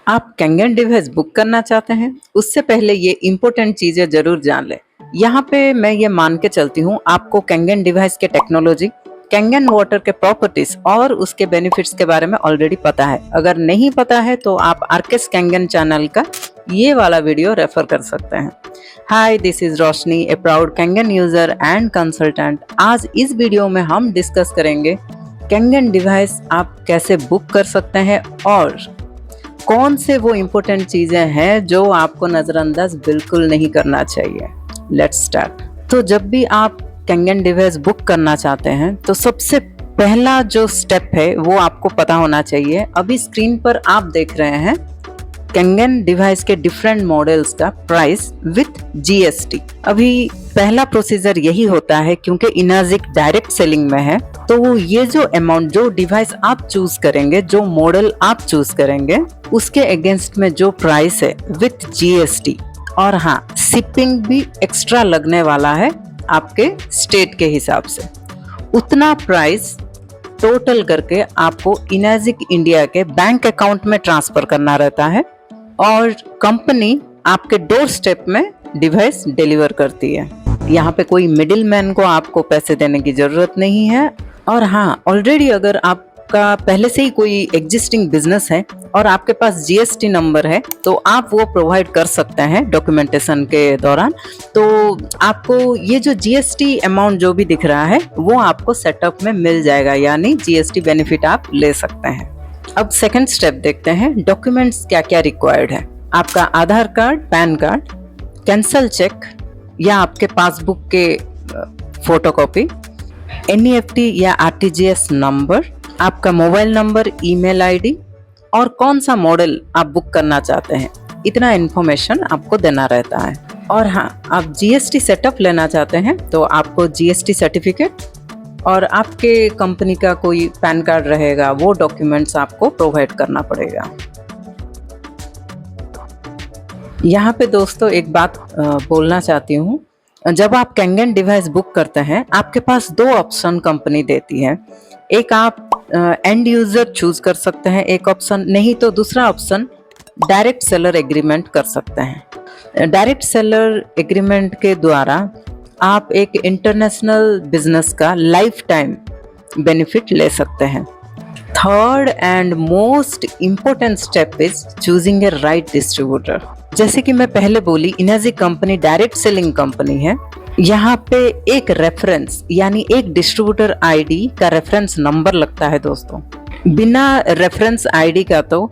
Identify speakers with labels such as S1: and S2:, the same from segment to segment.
S1: आप Kangen device book करना चाहते हैं? उससे पहले ये इम्पोर्टेंट चीज़ें ज़रूर जान लें। यहाँ पे मैं ये मान के चलती हूँ आपको कैंगन डिवाइस के टेक्नोलॉजी, कैंगन वाटर के प्रॉपर्टीज और उसके बेनिफिट्स के बारे में ऑलरेडी पता है। अगर नहीं पता है तो आप आरकेस कैंगन चैनल का ये वाला वीडियो रेफर कर सकते हैं। Hi, this is Roshni, a proud Kangen user and consultant. आज इस वीडियो में हम डिस्कस करेंगे कैंगन डिवाइस आप कैसे बुक कर सकते हैं और कौन से वो इम्पोर्टेंट चीज़ें हैं जो आपको नज़रअंदाज बिल्कुल नहीं करना चाहिए। Let's start. तो जब भी आप कैंगन डिवाइस बुक करना चाहते हैं तो सबसे पहला जो स्टेप है वो आपको पता होना चाहिए। अभी स्क्रीन पर आप देख रहे हैं कैंगन डिवाइस के डिफरेंट मॉडल्स का प्राइस विथ जीएसटी। अभी पहला प्रोसीजर यही होता है क्योंकि इनाजिक डायरेक्ट सेलिंग में है, तो ये जो अमाउंट, जो डिवाइस आप चूज करेंगे, जो मॉडल आप चूज करेंगे, उसके अगेंस्ट में जो प्राइस है विथ जीएसटी, और हाँ, शिपिंग भी एक्स्ट्रा लगने वाला है आपके स्टेट के हिसाब से, उतना प्राइस टोटल करके आपको इनाजिक इंडिया के बैंक अकाउंट में ट्रांसफर करना रहता है और कंपनी आपके डोर स्टेप में डिवाइस डिलीवर करती है। यहाँ पे कोई मिडिल मैन को आपको पैसे देने की जरूरत नहीं है। और हाँ, ऑलरेडी अगर आपका पहले से ही कोई एग्जिस्टिंग बिजनेस है और आपके पास जीएसटी नंबर है तो आप वो प्रोवाइड कर सकते हैं डॉक्यूमेंटेशन के दौरान। तो आपको ये जो जीएसटी अमाउंट जो भी दिख रहा है वो आपको सेटअप में मिल जाएगा, यानी जीएसटी बेनिफिट आप ले सकते हैं। अब सेकंड स्टेप देखते हैं, डॉक्यूमेंट्स क्या क्या रिक्वायर्ड है। आपका Aadhaar card, PAN card, cancel cheque या आपके पासबुक के फोटोकॉपी, एनईएफटी या आरटीजीएस नंबर, आपका मोबाइल नंबर, ईमेल आईडी और कौन सा मॉडल आप बुक करना चाहते हैं, इतना इन्फॉर्मेशन आपको देना रहता है। और हाँ, आप जीएसटी सेटअप लेना चाहते हैं तो आपको जीएसटी सर्टिफिकेट और आपके कंपनी का कोई पैन कार्ड रहेगा, वो डॉक्यूमेंट्स आपको प्रोवाइड करना पड़ेगा। यहाँ पे दोस्तों एक बात बोलना चाहती हूँ, जब आप कैंगन डिवाइस बुक करते हैं आपके पास दो ऑप्शन कंपनी देती है। एक आप एंड यूजर चूज कर सकते हैं एक ऑप्शन, नहीं तो दूसरा ऑप्शन डायरेक्ट सेलर एग्रीमेंट कर सकते हैं। डायरेक्ट सेलर एग्रीमेंट के द्वारा आप एक इंटरनेशनल बिजनेस का लाइफ टाइम बेनिफिट ले सकते हैं। Third and most important step is choosing a right distributor. जैसे कि मैं पहले बोली, इनाजिक कंपनी डायरेक्ट सेलिंग कंपनी है। यहाँ पे एक रेफरेंस यानी एक डिस्ट्रीब्यूटर आईडी का रेफरेंस नंबर लगता है दोस्तों। बिना रेफरेंस आईडी का तो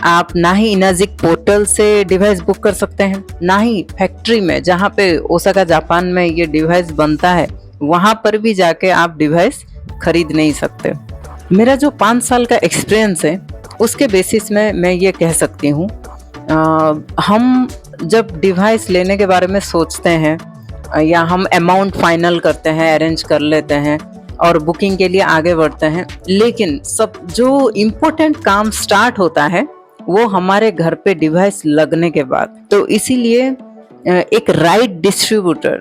S1: आप ना ही इनाजिक पोर्टल से डिवाइस बुक कर सकते हैं, ना ही फैक्ट्री में जहाँ पे ओसाका जापान में ये डिवाइस बनता है वहाँ पर भी जाके आप डिवाइस खरीद नहीं सकते। मेरा जो 5 साल का एक्सपीरियंस है उसके बेसिस में मैं ये कह सकती हूँ, हम जब डिवाइस लेने के बारे में सोचते हैं या हम अमाउंट फाइनल करते हैं, अरेंज कर लेते हैं और बुकिंग के लिए आगे बढ़ते हैं, लेकिन सब जो इम्पोर्टेंट काम स्टार्ट होता है वो हमारे घर पे डिवाइस लगने के बाद। तो इसीलिए एक राइट डिस्ट्रीब्यूटर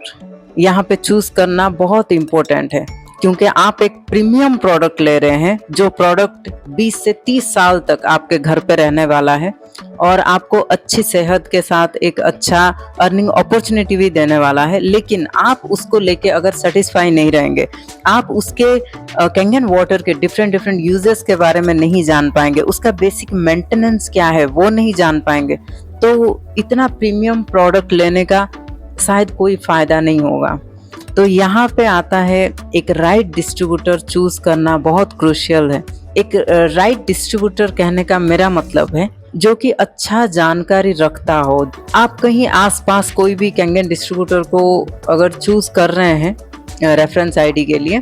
S1: यहाँ पे चूज करना बहुत इम्पोर्टेंट है, क्योंकि आप एक प्रीमियम प्रोडक्ट ले रहे हैं जो प्रोडक्ट 20 से 30 साल तक आपके घर पे रहने वाला है और आपको अच्छी सेहत के साथ एक अच्छा अर्निंग अपॉर्चुनिटी भी देने वाला है। लेकिन आप उसको लेके अगर सेटिस्फाई नहीं रहेंगे, आप उसके कैंगन वाटर के डिफरेंट यूजेस के बारे में नहीं जान पाएंगे, उसका बेसिक मेंटेनेंस क्या है वो नहीं जान पाएंगे, तो इतना प्रीमियम प्रोडक्ट लेने का शायद कोई फायदा नहीं होगा। तो यहाँ पे आता है एक राइट डिस्ट्रीब्यूटर चूज करना बहुत क्रूशियल है। एक राइट डिस्ट्रीब्यूटर कहने का मेरा मतलब है जो कि अच्छा जानकारी रखता हो। आप कहीं आसपास कोई भी कैंगन डिस्ट्रीब्यूटर को अगर चूज कर रहे हैं रेफरेंस आईडी के लिए,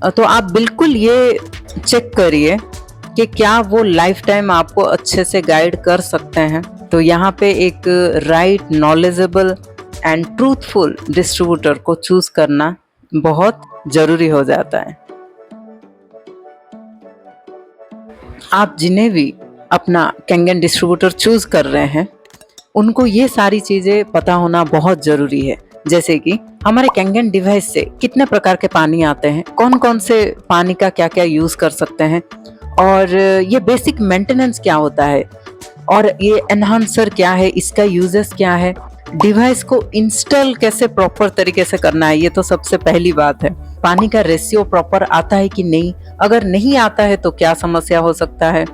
S1: तो आप बिल्कुल ये चेक करिए कि क्या वो लाइफ टाइम आपको अच्छे से गाइड कर सकते हैं। तो यहाँ पे एक right, knowledgeable and truthful distributor को चूज करना बहुत जरूरी हो जाता है। आप जिन्हें भी अपना कैंगन डिस्ट्रीब्यूटर चूज कर रहे हैं उनको ये सारी चीजें पता होना बहुत जरूरी है, जैसे कि हमारे कैंगन डिवाइस से कितने प्रकार के पानी आते हैं, कौन कौन से पानी का क्या क्या यूज कर सकते हैं, और ये बेसिक मेंटेनेंस क्या होता है, और ये एनहांसर क्या है, इसका यूजेस क्या है, डिवाइस को इंस्टॉल कैसे प्रॉपर तरीके से करना है, ये तो सबसे पहली बात है। पानी का रेशियो प्रॉपर आता है कि नहीं, अगर नहीं आता है तो क्या समस्या हो सकता है,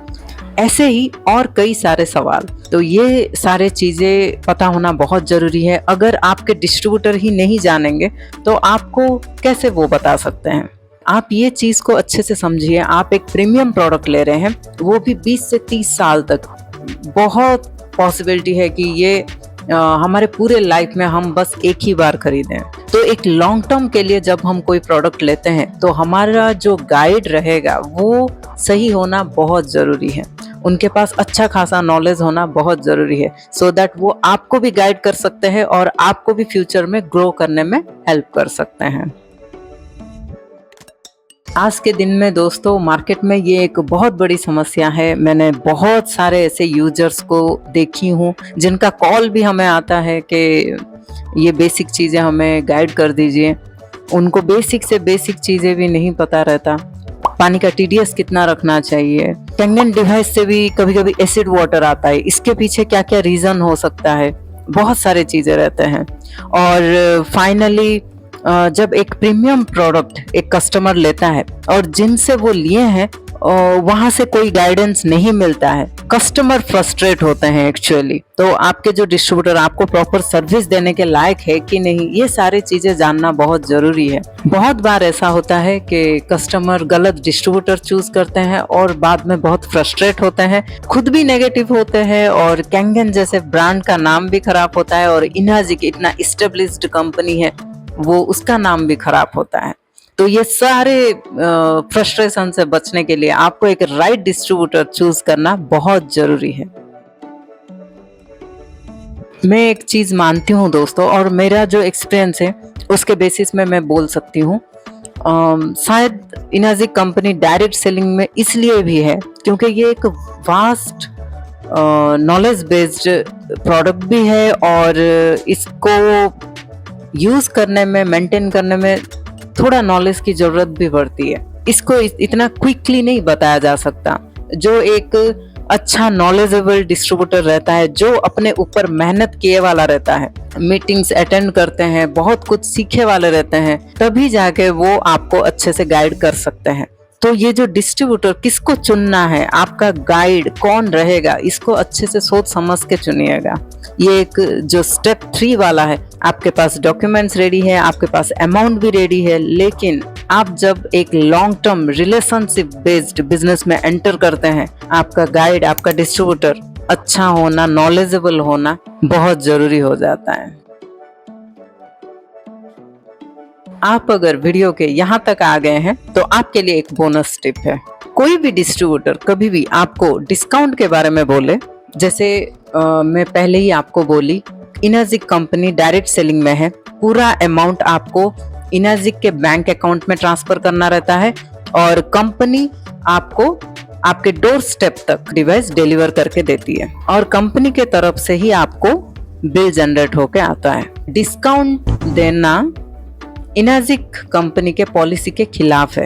S1: ऐसे ही और कई सारे सवाल। तो ये सारे चीजें पता होना बहुत जरूरी है। अगर आपके डिस्ट्रीब्यूटर ही नहीं जानेंगे तो आपको कैसे वो बता सकते हैं। आप ये चीज को अच्छे से समझिए, आप एक प्रीमियम प्रोडक्ट ले रहे हैं, वो भी 20 से 30 साल तक। बहुत पॉसिबिलिटी है कि ये हमारे पूरे लाइफ में हम बस एक ही बार खरीदें। तो एक लॉन्ग टर्म के लिए जब हम कोई प्रोडक्ट लेते हैं तो हमारा जो गाइड रहेगा वो सही होना बहुत जरूरी है। उनके पास अच्छा खासा नॉलेज होना बहुत जरूरी है, सो दैट वो आपको भी गाइड कर सकते हैं और आपको भी फ्यूचर में ग्रो करने में हेल्प कर सकते हैं। आज के दिन में दोस्तों मार्केट में ये एक बहुत बड़ी समस्या है। मैंने बहुत सारे ऐसे यूजर्स को देखी हूँ जिनका कॉल भी हमें आता है कि ये बेसिक चीज़ें हमें गाइड कर दीजिए। उनको बेसिक से बेसिक चीज़ें भी नहीं पता रहता। पानी का TDS कितना रखना चाहिए, कैंगन डिवाइस से भी कभी कभी एसिड वाटर आता है, इसके पीछे क्या क्या रीज़न हो सकता है, बहुत सारे चीज़ें रहते हैं। और फाइनली जब एक प्रीमियम प्रोडक्ट एक कस्टमर लेता है और जिनसे वो लिए हैं वहां से कोई गाइडेंस नहीं मिलता है, कस्टमर फ्रस्ट्रेट होते हैं एक्चुअली। तो आपके जो डिस्ट्रीब्यूटर आपको प्रॉपर सर्विस देने के लायक है कि नहीं, ये सारी चीजें जानना बहुत जरूरी है। बहुत बार ऐसा होता है कि कस्टमर गलत डिस्ट्रीब्यूटर चूज करते हैं और बाद में बहुत फ्रस्ट्रेट होते हैं, खुद भी नेगेटिव होते हैं और कैंगन जैसे ब्रांड का नाम भी खराब होता है और इनाजिक इतना एस्टेब्लिश्ड कंपनी है वो उसका नाम भी खराब होता है। तो ये सारे फ्रस्ट्रेशन से बचने के लिए आपको एक राइट डिस्ट्रीब्यूटर चूज करना बहुत जरूरी है। मैं एक चीज मानती हूँ दोस्तों, और मेरा जो एक्सपीरियंस है उसके बेसिस में मैं बोल सकती हूँ, शायद इनाजिक कंपनी डायरेक्ट सेलिंग में इसलिए भी है क्योंकि ये एक वास्ट नॉलेज बेस्ड प्रोडक्ट भी है और इसको यूज करने में, मेंटेन करने में थोड़ा नॉलेज की जरूरत भी पड़ती है। इसको इतना क्विकली नहीं बताया जा सकता। जो एक अच्छा नॉलेजेबल डिस्ट्रीब्यूटर रहता है, जो अपने ऊपर मेहनत किए वाला रहता है, मीटिंग्स अटेंड करते हैं, बहुत कुछ सीखे वाले रहते हैं, तभी जाके वो आपको अच्छे से गाइड कर सकते हैं। तो ये जो डिस्ट्रीब्यूटर किसको चुनना है, आपका गाइड कौन रहेगा, इसको अच्छे से सोच समझ के चुनिएगा। ये एक जो स्टेप 3 वाला है, आपके पास डॉक्यूमेंट्स रेडी है, आपके पास अमाउंट भी रेडी है, लेकिन आप जब एक long term relationship based business में एंटर करते हैं, आपका गाइड, आपका डिस्ट्रीब्यूटर अच्छा होना, नॉलेजेबल होना बहुत जरूरी हो जाता है। आप अगर वीडियो के यहाँ तक आ गए हैं तो आपके लिए एक बोनस टिप है। कोई भी डिस्ट्रीब्यूटर कभी भी आपको डिस्काउंट के बारे में बोले, जैसे मैं पहले ही आपको बोली, इनाजिक कंपनी डायरेक्ट सेलिंग में है, पूरा अमाउंट आपको इनाजिक के बैंक अकाउंट में ट्रांसफर करना रहता है और कंपनी आपको आपके डोर स्टेप तक डिवाइस डिलीवर करके देती है और कंपनी के तरफ से ही आपको बिल जनरेट होके आता है। डिस्काउंट देना इनाजिक कंपनी के पॉलिसी के खिलाफ है।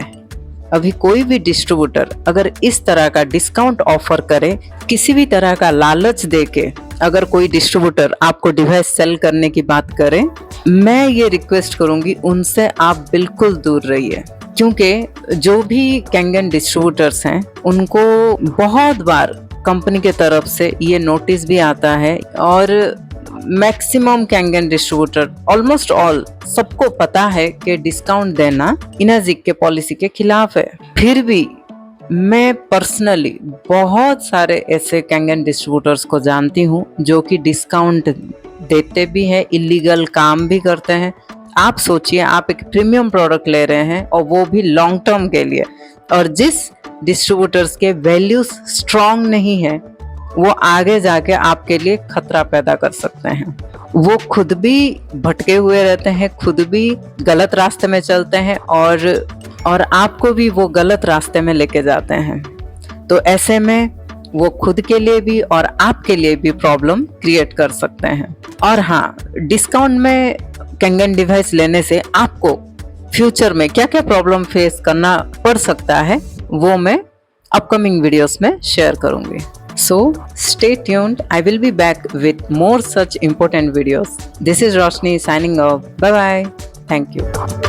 S1: अभी कोई भी डिस्ट्रीब्यूटर अगर इस तरह का डिस्काउंट ऑफर करे, किसी भी तरह का लालच देके अगर कोई डिस्ट्रीब्यूटर आपको डिवाइस सेल करने की बात करे, मैं ये रिक्वेस्ट करूंगी उनसे आप बिल्कुल दूर रहिए। क्योंकि जो भी कैंगन डिस्ट्रीब्यूटर्स हैं उनको बहुत बार कंपनी के तरफ से ये नोटिस भी आता है और maximum Kangen distributor, almost all, सबको पता है कि डिस्काउंट देना इनाजिक के पॉलिसी के खिलाफ है। फिर भी मैं पर्सनली बहुत सारे ऐसे कैंगन डिस्ट्रीब्यूटर्स को जानती हूँ जो कि डिस्काउंट देते भी हैं, इलीगल काम भी करते हैं। आप सोचिए, आप एक प्रीमियम प्रोडक्ट ले रहे हैं और वो भी लॉन्ग टर्म के लिए, और जिस डिस्ट्रीब्यूटर्स के वैल्यूज स्ट्रांग नहीं है वो आगे जाके आपके लिए खतरा पैदा कर सकते हैं। वो खुद भी भटके हुए रहते हैं, खुद भी गलत रास्ते में चलते हैं और आपको भी वो गलत रास्ते में लेके जाते हैं। तो ऐसे में वो खुद के लिए भी और आपके लिए भी प्रॉब्लम क्रिएट कर सकते हैं। और हाँ, डिस्काउंट में कैंगन डिवाइस लेने से आपको फ्यूचर में क्या क्या प्रॉब्लम फेस करना पड़ सकता है वो मैं अपकमिंग वीडियोस में शेयर करूंगी। So stay tuned. I will be back with more such important videos. This is Roshni signing off. Bye bye. Thank you.